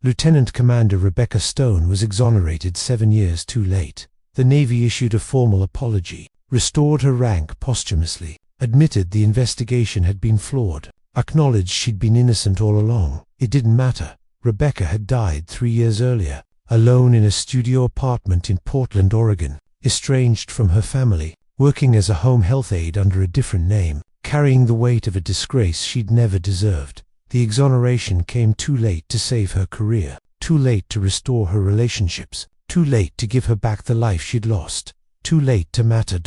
Lieutenant Commander Rebecca Stone was exonerated 7 years too late. The Navy issued a formal apology, restored her rank posthumously, admitted the investigation had been flawed, acknowledged she'd been innocent all along. It didn't matter. Rebecca had died 3 years earlier, alone in a studio apartment in Portland, Oregon, estranged from her family, working as a home health aide under a different name, carrying the weight of a disgrace she'd never deserved. The exoneration came too late to save her career, too late to restore her relationships, too late to give her back the life she'd lost, too late to matter.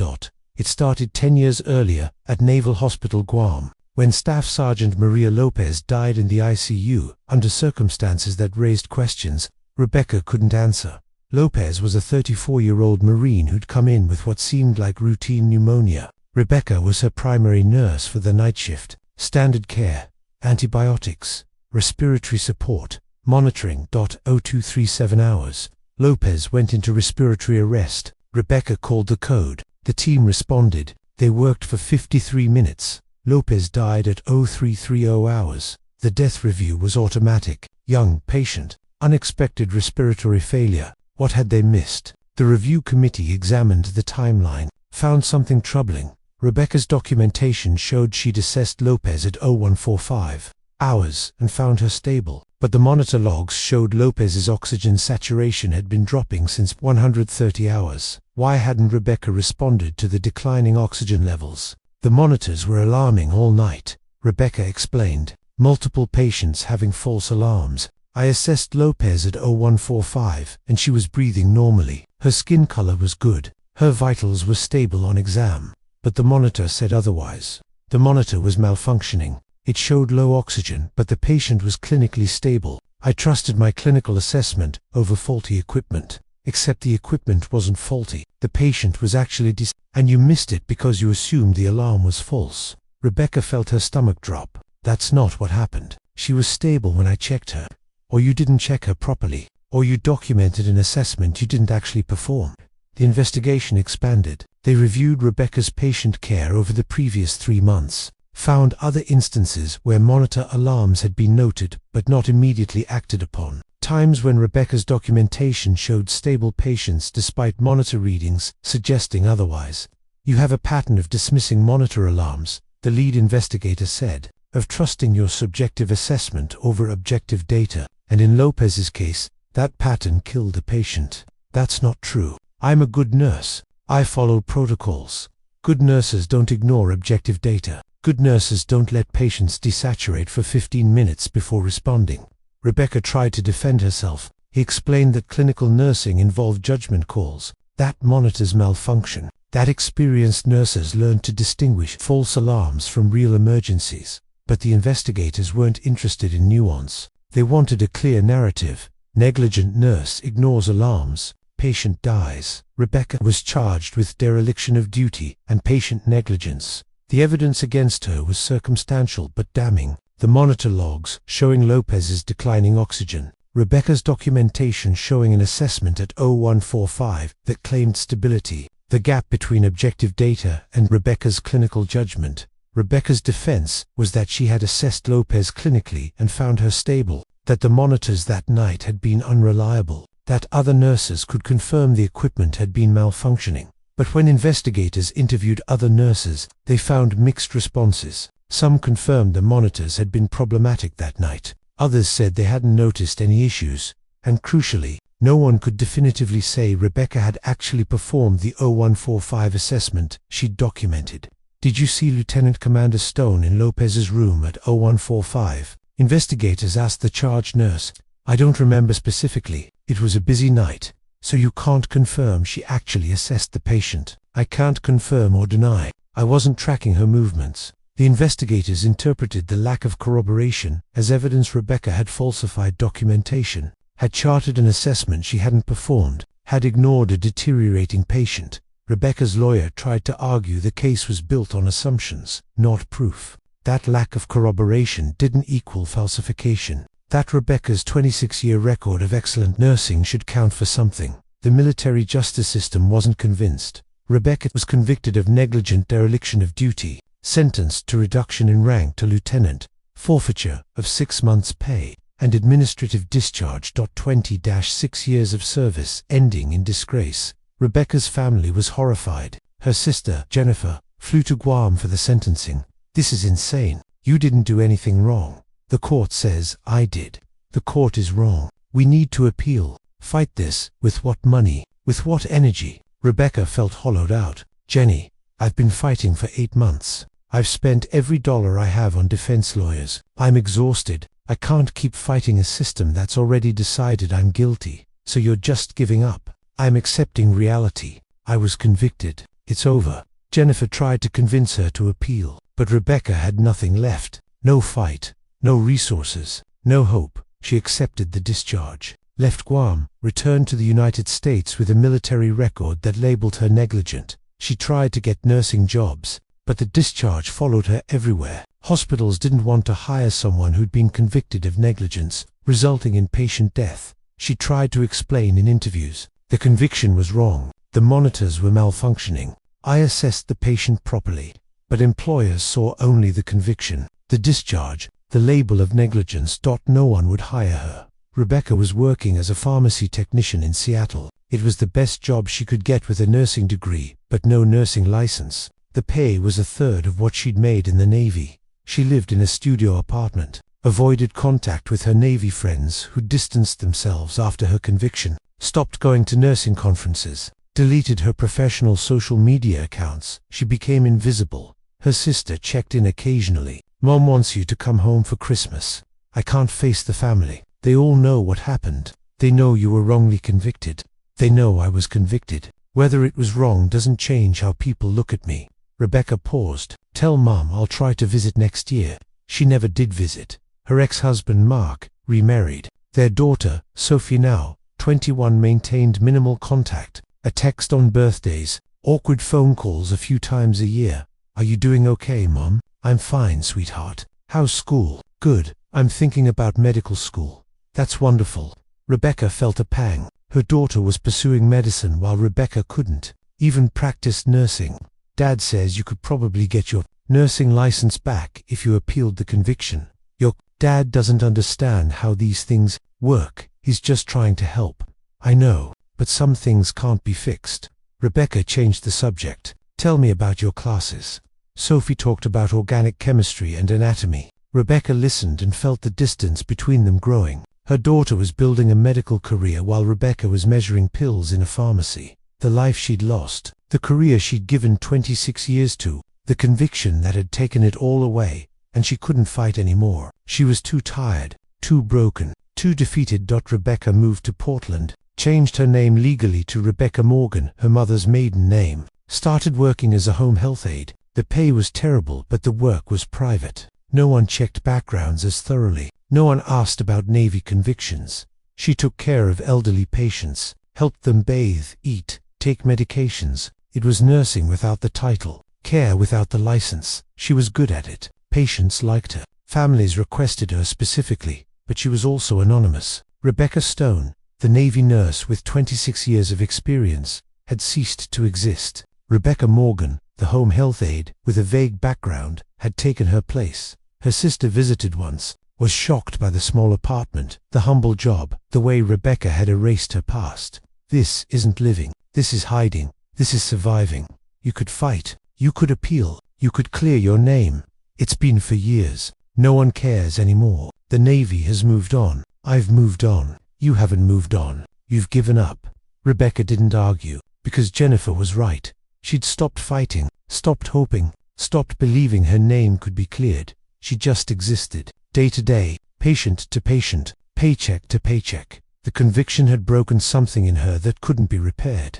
It started 10 years earlier at Naval Hospital Guam, when Staff Sergeant Maria Lopez died in the ICU under circumstances that raised questions Rebecca couldn't answer. Lopez was a 34-year-old Marine who'd come in with what seemed like routine pneumonia. Rebecca was her primary nurse for the night shift, standard care, antibiotics, respiratory support, monitoring. 0237 hours. Lopez went into respiratory arrest. Rebecca called the code. The team responded. They worked for 53 minutes. Lopez died at 0330 hours. The death review was automatic. Young patient, unexpected respiratory failure. What had they missed? The review committee examined the timeline, found something troubling. Rebecca's documentation showed she'd assessed Lopez at 0145 hours and found her stable, but the monitor logs showed Lopez's oxygen saturation had been dropping since 130 hours. Why hadn't Rebecca responded to the declining oxygen levels? The monitors were alarming all night, Rebecca explained. Multiple patients having false alarms. I assessed Lopez at 0145 and she was breathing normally. Her skin color was good. Her vitals were stable on exam. But the monitor said otherwise. The monitor was malfunctioning. It showed low oxygen, but the patient was clinically stable. I trusted my clinical assessment over faulty equipment. Except the equipment wasn't faulty. The patient was actually and you missed it because you assumed the alarm was false. Rebecca felt her stomach drop. That's not what happened. She was stable when I checked her. Or you didn't check her properly. Or you documented an assessment you didn't actually perform. The investigation expanded. They reviewed Rebecca's patient care over the previous 3 months, found other instances where monitor alarms had been noted but not immediately acted upon, times when Rebecca's documentation showed stable patients despite monitor readings suggesting otherwise. You have a pattern of dismissing monitor alarms, the lead investigator said, of trusting your subjective assessment over objective data, and in Lopez's case, that pattern killed the patient. That's not true. I'm a good nurse. I follow protocols. Good nurses don't ignore objective data. Good nurses don't let patients desaturate for 15 minutes before responding. Rebecca tried to defend herself. He explained that clinical nursing involved judgment calls, that monitors malfunction, that experienced nurses learned to distinguish false alarms from real emergencies. But the investigators weren't interested in nuance. They wanted a clear narrative. Negligent nurse ignores alarms. Patient dies. Rebecca was charged with dereliction of duty and patient negligence. The evidence against her was circumstantial but damning. The monitor logs showing Lopez's declining oxygen. Rebecca's documentation showing an assessment at 0145 that claimed stability. The gap between objective data and Rebecca's clinical judgment. Rebecca's defense was that she had assessed Lopez clinically and found her stable, that the monitors that night had been unreliable, that other nurses could confirm the equipment had been malfunctioning. But when investigators interviewed other nurses, they found mixed responses. Some confirmed the monitors had been problematic that night. Others said they hadn't noticed any issues. And crucially, no one could definitively say Rebecca had actually performed the 0145 assessment she'd documented. Did you see Lieutenant Commander Stone in Lopez's room at 0145? Investigators asked the charge nurse. I don't remember specifically. It was a busy night. So you can't confirm she actually assessed the patient? I can't confirm or deny. I wasn't tracking her movements. The investigators interpreted the lack of corroboration as evidence Rebecca had falsified documentation, had charted an assessment she hadn't performed, had ignored a deteriorating patient. Rebecca's lawyer tried to argue the case was built on assumptions, not proof. That lack of corroboration didn't equal falsification. That Rebecca's 26-year record of excellent nursing should count for something. The military justice system wasn't convinced. Rebecca was convicted of negligent dereliction of duty, sentenced to reduction in rank to lieutenant, forfeiture of 6 months' pay, and administrative discharge. 20-6 years of service ending in disgrace. Rebecca's family was horrified. Her sister, Jennifer, flew to Guam for the sentencing. This is insane. You didn't do anything wrong. The court says I did. The court is wrong. We need to appeal. Fight this. With what money? With what energy? Rebecca felt hollowed out. Jenny, I've been fighting for 8 months. I've spent every dollar I have on defense lawyers. I'm exhausted. I can't keep fighting a system that's already decided I'm guilty. So you're just giving up. I'm accepting reality. I was convicted. It's over. Jennifer tried to convince her to appeal, but Rebecca had nothing left. No fight, no resources, no hope. She accepted the discharge, left Guam, returned to the United States with a military record that labeled her negligent. She tried to get nursing jobs, but the discharge followed her everywhere. Hospitals didn't want to hire someone who'd been convicted of negligence, resulting in patient death. She tried to explain in interviews. The conviction was wrong. The monitors were malfunctioning. I assessed the patient properly, but employers saw only the conviction, the discharge, the label of negligence. No one would hire her. Rebecca was working as a pharmacy technician in Seattle. It was the best job she could get with a nursing degree, but no nursing license. The pay was a third of what she'd made in the Navy. She lived in a studio apartment, avoided contact with her Navy friends who distanced themselves after her conviction, stopped going to nursing conferences, deleted her professional social media accounts. She became invisible. Her sister checked in occasionally. Mom wants you to come home for Christmas. I can't face the family. They all know what happened. They know you were wrongly convicted. They know I was convicted. Whether it was wrong doesn't change how people look at me. Rebecca paused. Tell Mom I'll try to visit next year. She never did visit. Her ex-husband Mark remarried. Their daughter, Sophie, now 21, maintained minimal contact. A text on birthdays, awkward phone calls a few times a year. Are you doing okay, Mom? I'm fine, sweetheart. How's school? Good. I'm thinking about medical school. That's wonderful. Rebecca felt a pang. Her daughter was pursuing medicine while Rebecca couldn't even practice nursing. Dad says you could probably get your nursing license back if you appealed the conviction. Your dad doesn't understand how these things work. He's just trying to help. I know, but some things can't be fixed. Rebecca changed the subject. Tell me about your classes. Sophie talked about organic chemistry and anatomy. Rebecca listened and felt the distance between them growing. Her daughter was building a medical career while Rebecca was measuring pills in a pharmacy. The life she'd lost, the career she'd given 26 years to, the conviction that had taken it all away, and she couldn't fight anymore. She was too tired, too broken, too defeated. Rebecca moved to Portland, changed her name legally to Rebecca Morgan, her mother's maiden name, started working as a home health aide. The pay was terrible, but the work was private. No one checked backgrounds as thoroughly. No one asked about Navy convictions. She took care of elderly patients, helped them bathe, eat, take medications. It was nursing without the title, care without the license. She was good at it. Patients liked her. Families requested her specifically, but she was also anonymous. Rebecca Stone, the Navy nurse with 26 years of experience, had ceased to exist. Rebecca Morgan, the home health aide, with a vague background, had taken her place. Her sister visited once, was shocked by the small apartment, the humble job, the way Rebecca had erased her past. This isn't living. This is hiding. This is surviving. You could fight. You could appeal. You could clear your name. It's been for years. No one cares anymore. The Navy has moved on. I've moved on. You haven't moved on. You've given up. Rebecca didn't argue, because Jennifer was right. She'd stopped fighting, stopped hoping, stopped believing her name could be cleared. She just existed, day to day, patient to patient, paycheck to paycheck. The conviction had broken something in her that couldn't be repaired.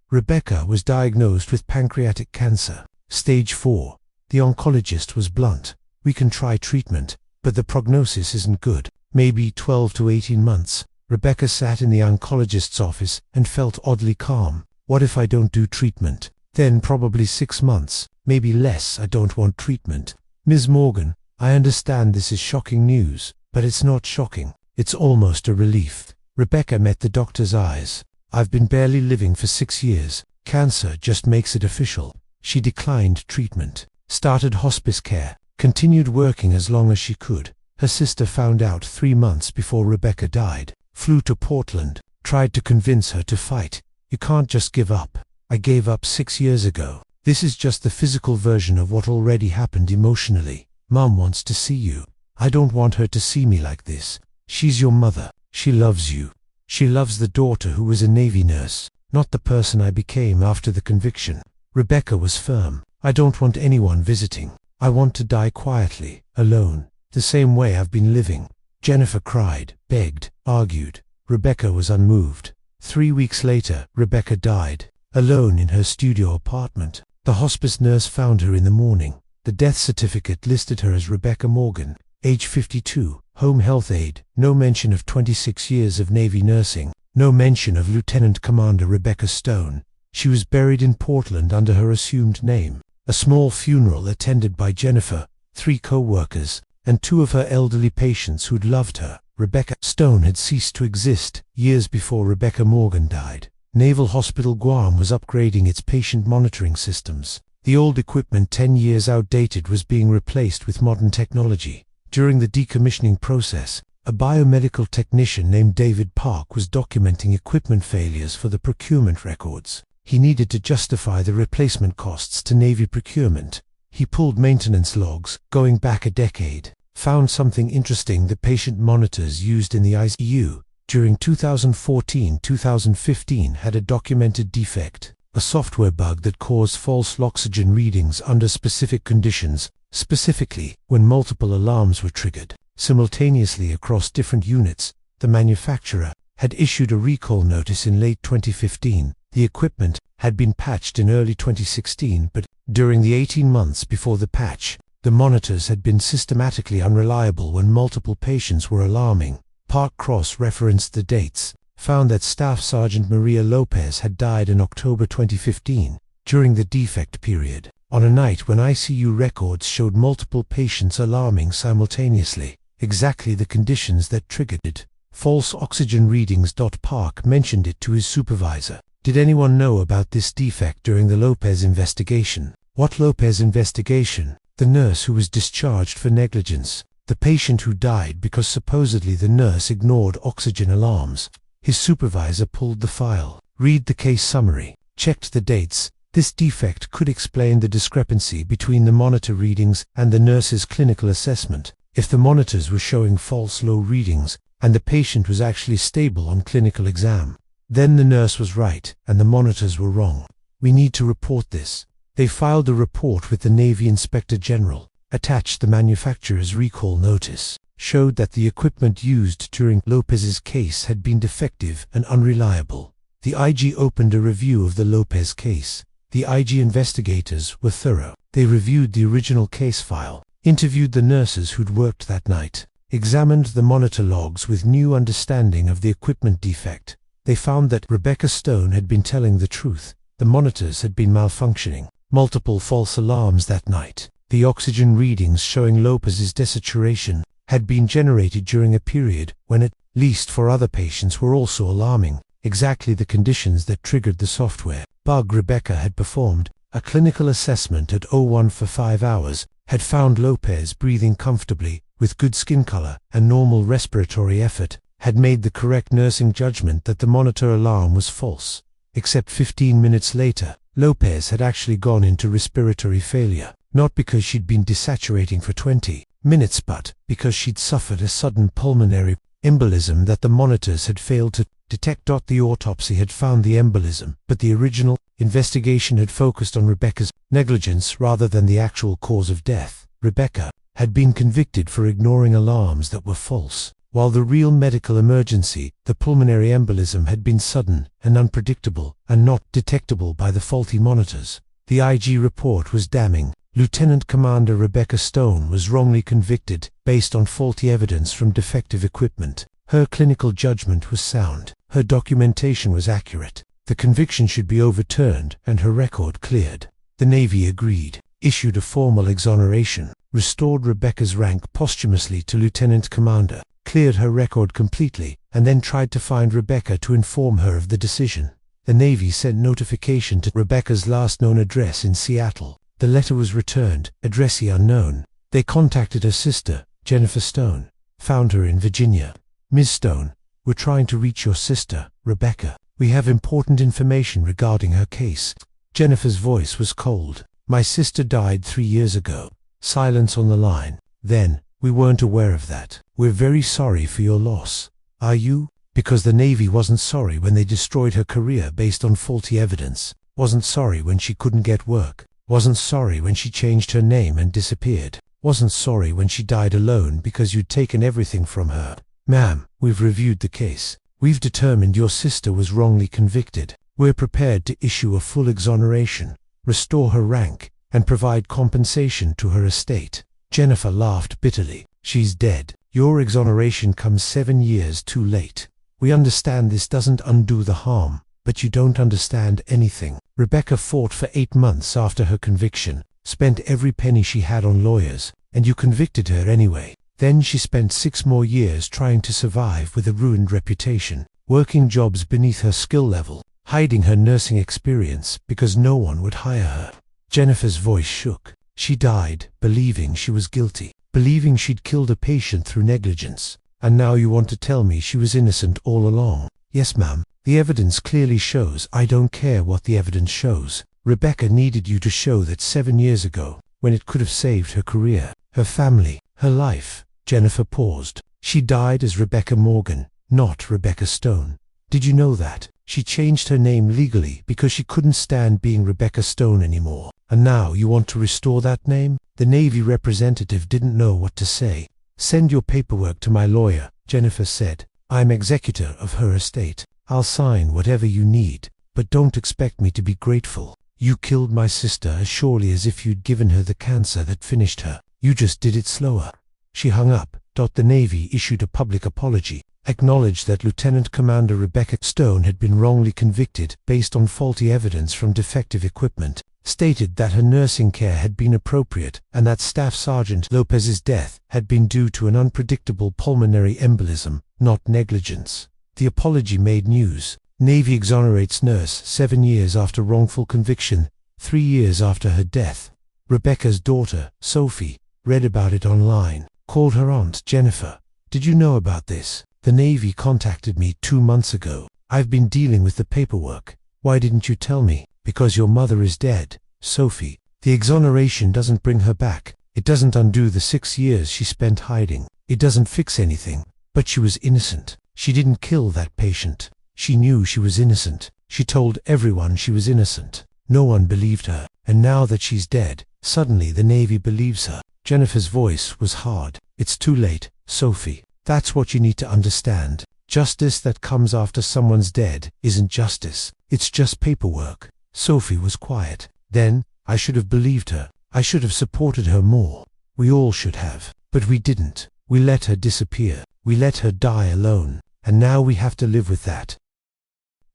Rebecca was diagnosed with pancreatic cancer, stage 4. The oncologist was blunt. We can try treatment, but the prognosis isn't good. Maybe 12 to 18 months. Rebecca sat in the oncologist's office and felt oddly calm. What if I don't do treatment? Then probably 6 months, maybe less. I don't want treatment. Ms. Morgan, I understand this is shocking news, but it's not shocking. It's almost a relief. Rebecca met the doctor's eyes. I've been barely living for 6 years. Cancer just makes it official. She declined treatment, started hospice care, continued working as long as she could. Her sister found out 3 months before Rebecca died, flew to Portland, tried to convince her to fight. You can't just give up. I gave up 6 years ago. This is just the physical version of what already happened emotionally. Mom wants to see you. I don't want her to see me like this. She's your mother. She loves you. She loves the daughter who was a Navy nurse, not the person I became after the conviction. Rebecca was firm. I don't want anyone visiting. I want to die quietly, alone, the same way I've been living. Jennifer cried, begged, argued. Rebecca was unmoved. 3 weeks later, Rebecca died, alone in her studio apartment. The hospice nurse found her in the morning. The death certificate listed her as Rebecca Morgan, age 52, home health aide, no mention of 26 years of Navy nursing, no mention of Lieutenant Commander Rebecca Stone. She was buried in Portland under her assumed name. A small funeral attended by Jennifer, 3 co-workers, and 2 of her elderly patients who'd loved her. Rebecca Stone had ceased to exist years before Rebecca Morgan died. Naval Hospital Guam was upgrading its patient monitoring systems. The old equipment, 10 years outdated, was being replaced with modern technology. During the decommissioning process, a biomedical technician named David Park was documenting equipment failures for the procurement records. He needed to justify the replacement costs to Navy procurement. He pulled maintenance logs, going back a decade, found something interesting: the patient monitors used in the ICU during 2014-2015 had a documented defect, a software bug that caused false oxygen readings under specific conditions, specifically when multiple alarms were triggered simultaneously across different units. The manufacturer had issued a recall notice in late 2015. The equipment had been patched in early 2016, but during the 18 months before the patch, the monitors had been systematically unreliable when multiple patients were alarming. Park cross-referenced the dates, found that Staff Sergeant Maria Lopez had died in October 2015, during the defect period, on a night when ICU records showed multiple patients alarming simultaneously, exactly the conditions that triggered it. False oxygen readings. Park mentioned it to his supervisor. Did anyone know about this defect during the Lopez investigation? What Lopez investigation? The nurse who was discharged for negligence. The patient who died because supposedly the nurse ignored oxygen alarms. His supervisor pulled the file, read the case summary, checked the dates. This defect could explain the discrepancy between the monitor readings and the nurse's clinical assessment. If the monitors were showing false low readings, and the patient was actually stable on clinical exam, then the nurse was right and the monitors were wrong. We need to report this. They filed a report with the Navy Inspector General, attached the manufacturer's recall notice, showed that the equipment used during Lopez's case had been defective and unreliable. The IG opened a review of the Lopez case. The IG investigators were thorough. They reviewed the original case file, interviewed the nurses who'd worked that night, examined the monitor logs with new understanding of the equipment defect. They found that Rebecca Stone had been telling the truth. The monitors had been malfunctioning. Multiple false alarms that night. The oxygen readings showing Lopez's desaturation had been generated during a period when, at least 4 other patients, were also alarming, exactly the conditions that triggered the software bug. Rebecca had performed a clinical assessment at 01 for 5 hours, had found Lopez breathing comfortably, with good skin color and normal respiratory effort, had made the correct nursing judgment that the monitor alarm was false. Except 15 minutes later, Lopez had actually gone into respiratory failure, not because she'd been desaturating for 20 minutes, but because she'd suffered a sudden pulmonary embolism that the monitors had failed to detect. The autopsy had found the embolism, but the original investigation had focused on Rebecca's negligence rather than the actual cause of death. Rebecca had been convicted for ignoring alarms that were false, while the real medical emergency, the pulmonary embolism, had been sudden and unpredictable and not detectable by the faulty monitors. The IG report was damning. Lieutenant Commander Rebecca Stone was wrongly convicted based on faulty evidence from defective equipment. Her clinical judgment was sound. Her documentation was accurate. The conviction should be overturned and her record cleared. The Navy agreed, issued a formal exoneration, restored Rebecca's rank posthumously to lieutenant commander, cleared her record completely, and then tried to find Rebecca to inform her of the decision. The Navy sent notification to Rebecca's last known address in Seattle. The letter was returned, addressee unknown. They contacted her sister, Jennifer Stone. found her in Virginia. Ms. Stone, we're trying to reach your sister, Rebecca. We have important information regarding her case. Jennifer's voice was cold. My sister died 3 years ago. Silence on the line. Then, we weren't aware of that. We're very sorry for your loss. Are you? Because the Navy wasn't sorry when they destroyed her career based on faulty evidence. Wasn't sorry when she couldn't get work. Wasn't sorry when she changed her name and disappeared. Wasn't sorry when she died alone because you'd taken everything from her. Ma'am, we've reviewed the case. We've determined your sister was wrongly convicted. We're prepared to issue a full exoneration, restore her rank, and provide compensation to her estate. Jennifer laughed bitterly. She's dead. Your exoneration comes 7 years too late. We understand this doesn't undo the harm, but you don't understand anything. Rebecca fought for 8 months after her conviction, spent every penny she had on lawyers, and you convicted her anyway. Then she spent 6 more years trying to survive with a ruined reputation, working jobs beneath her skill level, hiding her nursing experience because no one would hire her. Jennifer's voice shook. She died believing she was guilty, believing she'd killed a patient through negligence. And now you want to tell me she was innocent all along? Yes, ma'am. The evidence clearly shows. I don't care what the evidence shows. Rebecca needed you to show that 7 years ago, when it could have saved her career, her family, her life. Jennifer paused. She died as Rebecca Morgan, not Rebecca Stone. Did you know that? She changed her name legally because she couldn't stand being Rebecca Stone anymore. And now you want to restore that name? The Navy representative didn't know what to say. Send your paperwork to my lawyer, Jennifer said. I'm executor of her estate. I'll sign whatever you need, but don't expect me to be grateful. You killed my sister as surely as if you'd given her the cancer that finished her. You just did it slower. She hung up. The Navy issued a public apology, acknowledged that Lieutenant Commander Rebecca Stone had been wrongly convicted based on faulty evidence from defective equipment, stated that her nursing care had been appropriate and that Staff Sergeant Lopez's death had been due to an unpredictable pulmonary embolism, not negligence. The apology made news. Navy exonerates nurse 7 years after wrongful conviction, 3 years after her death. Rebecca's daughter, Sophie, read about it online, called her aunt Jennifer. Did you know about this? The Navy contacted me 2 months ago. I've been dealing with the paperwork. Why didn't you tell me? Because your mother is dead, Sophie. The exoneration doesn't bring her back. It doesn't undo the 6 years she spent hiding. It doesn't fix anything. But she was innocent. She didn't kill that patient. She knew she was innocent. She told everyone she was innocent. No one believed her. And now that she's dead, suddenly the Navy believes her. Jennifer's voice was hard. It's too late, Sophie. That's what you need to understand. Justice that comes after someone's dead isn't justice. It's just paperwork. Sophie was quiet. Then, I should have believed her. I should have supported her more. We all should have. But we didn't. We let her disappear. We let her die alone. And now we have to live with that.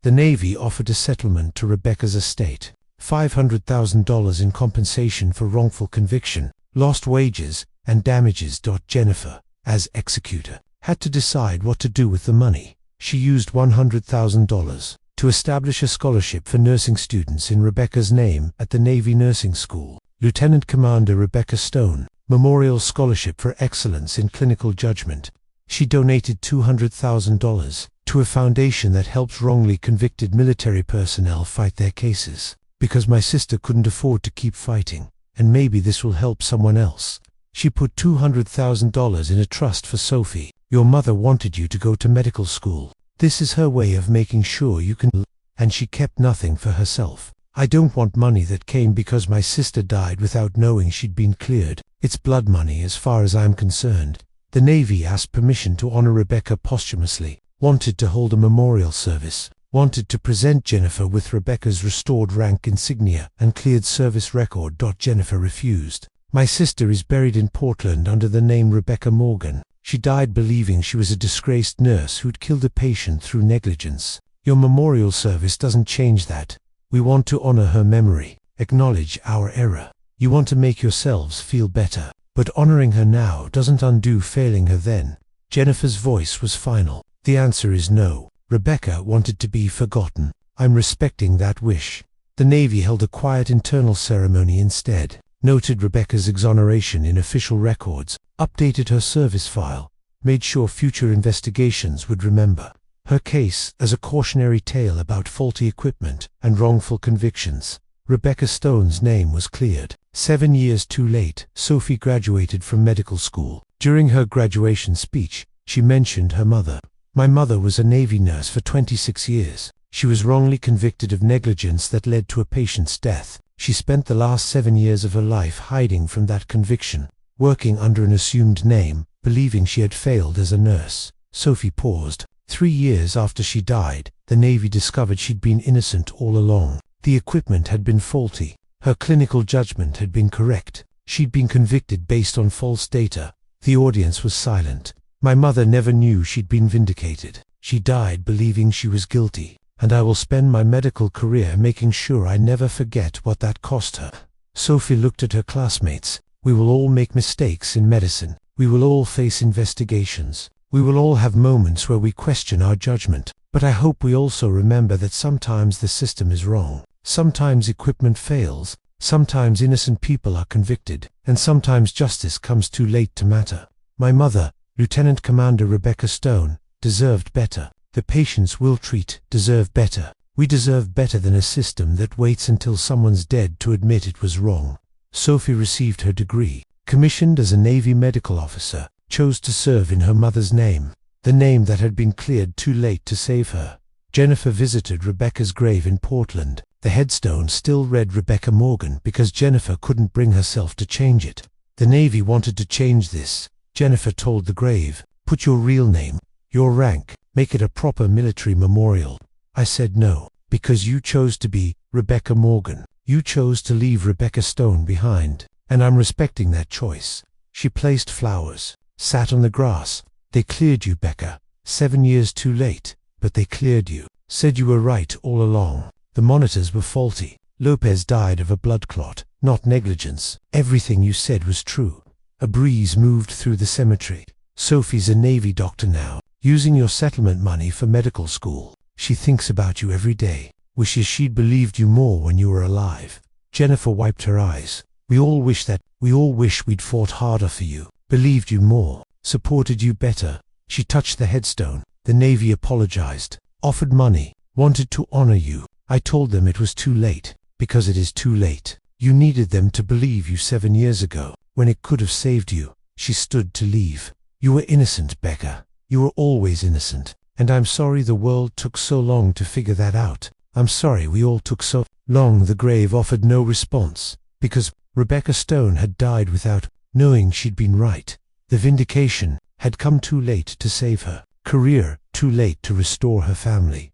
The Navy offered a settlement to Rebecca's estate. $500,000 in compensation for wrongful conviction, lost wages, and damages. Jennifer, as executor, had to decide what to do with the money. She used $100,000 to establish a scholarship for nursing students in Rebecca's name at the Navy Nursing School. Lieutenant Commander Rebecca Stone, Memorial Scholarship for Excellence in Clinical Judgment. She donated $200,000 to a foundation that helps wrongly convicted military personnel fight their cases. Because my sister couldn't afford to keep fighting, and maybe this will help someone else. She put $200,000 in a trust for Sophie. Your mother wanted you to go to medical school. This is her way of making sure you can, and she kept nothing for herself. I don't want money that came because my sister died without knowing she'd been cleared. It's blood money as far as I'm concerned. The Navy asked permission to honor Rebecca posthumously, wanted to hold a memorial service, wanted to present Jennifer with Rebecca's restored rank insignia and cleared service record. Jennifer refused. My sister is buried in Portland under the name Rebecca Morgan. She died believing she was a disgraced nurse who'd killed a patient through negligence. Your memorial service doesn't change that. We want to honor her memory, acknowledge our error. You want to make yourselves feel better, but honoring her now doesn't undo failing her then. Jennifer's voice was final. The answer is no. Rebecca wanted to be forgotten. I'm respecting that wish. The Navy held a quiet internal ceremony instead, noted Rebecca's exoneration in official records, updated her service file, made sure future investigations would remember her case as a cautionary tale about faulty equipment and wrongful convictions. Rebecca Stone's name was cleared. 7 years too late, Sophie graduated from medical school. During her graduation speech, she mentioned her mother. My mother was a Navy nurse for 26 years. She was wrongly convicted of negligence that led to a patient's death. She spent the last 7 years of her life hiding from that conviction, working under an assumed name, believing she had failed as a nurse. Sophie paused. 3 years after she died, the Navy discovered she'd been innocent all along. The equipment had been faulty. Her clinical judgment had been correct. She'd been convicted based on false data. The audience was silent. My mother never knew she'd been vindicated. She died believing she was guilty, and I will spend my medical career making sure I never forget what that cost her. Sophie looked at her classmates. We will all make mistakes in medicine. We will all face investigations. We will all have moments where we question our judgment. But I hope we also remember that sometimes the system is wrong. Sometimes equipment fails. Sometimes innocent people are convicted. And sometimes justice comes too late to matter. My mother, Lieutenant Commander Rebecca Stone, deserved better. The patients we'll treat deserve better. We deserve better than a system that waits until someone's dead to admit it was wrong. Sophie received her degree, commissioned as a Navy medical officer, chose to serve in her mother's name, the name that had been cleared too late to save her. Jennifer visited Rebecca's grave in Portland. The headstone still read Rebecca Morgan because Jennifer couldn't bring herself to change it. The Navy wanted to change this. Jennifer told the grave, "Put your real name, your rank, make it a proper military memorial." I said no, because you chose to be Rebecca Morgan. You chose to leave Rebecca Stone behind, and I'm respecting that choice. She placed flowers, sat on the grass. They cleared you, Becca. 7 years too late, but they cleared you. Said you were right all along. The monitors were faulty. Lopez died of a blood clot, not negligence. Everything you said was true. A breeze moved through the cemetery. Sophie's a Navy doctor now, using your settlement money for medical school. She thinks about you every day, wishes she'd believed you more when you were alive. Jennifer wiped her eyes. We all wish we'd fought harder for you, believed you more, supported you better. She touched the headstone. The Navy apologized, offered money, wanted to honor you. I told them it was too late, because it is too late. You needed them to believe you 7 years ago, when it could have saved you. She stood to leave. You were innocent, Becca. You were always innocent. And I'm sorry the world took so long to figure that out. I'm sorry we all took so long. The grave offered no response, because Rebecca Stone had died without knowing she'd been right. The vindication had come too late to save her career, too late to restore her family.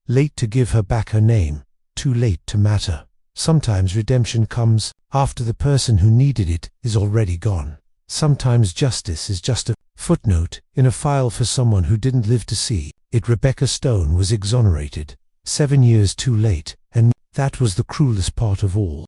Late to give her back her name, too late to matter. Sometimes redemption comes after the person who needed it is already gone. Sometimes justice is just a footnote in a file for someone who didn't live to see it. Rebecca Stone was exonerated 7 years too late, and that was the cruelest part of all.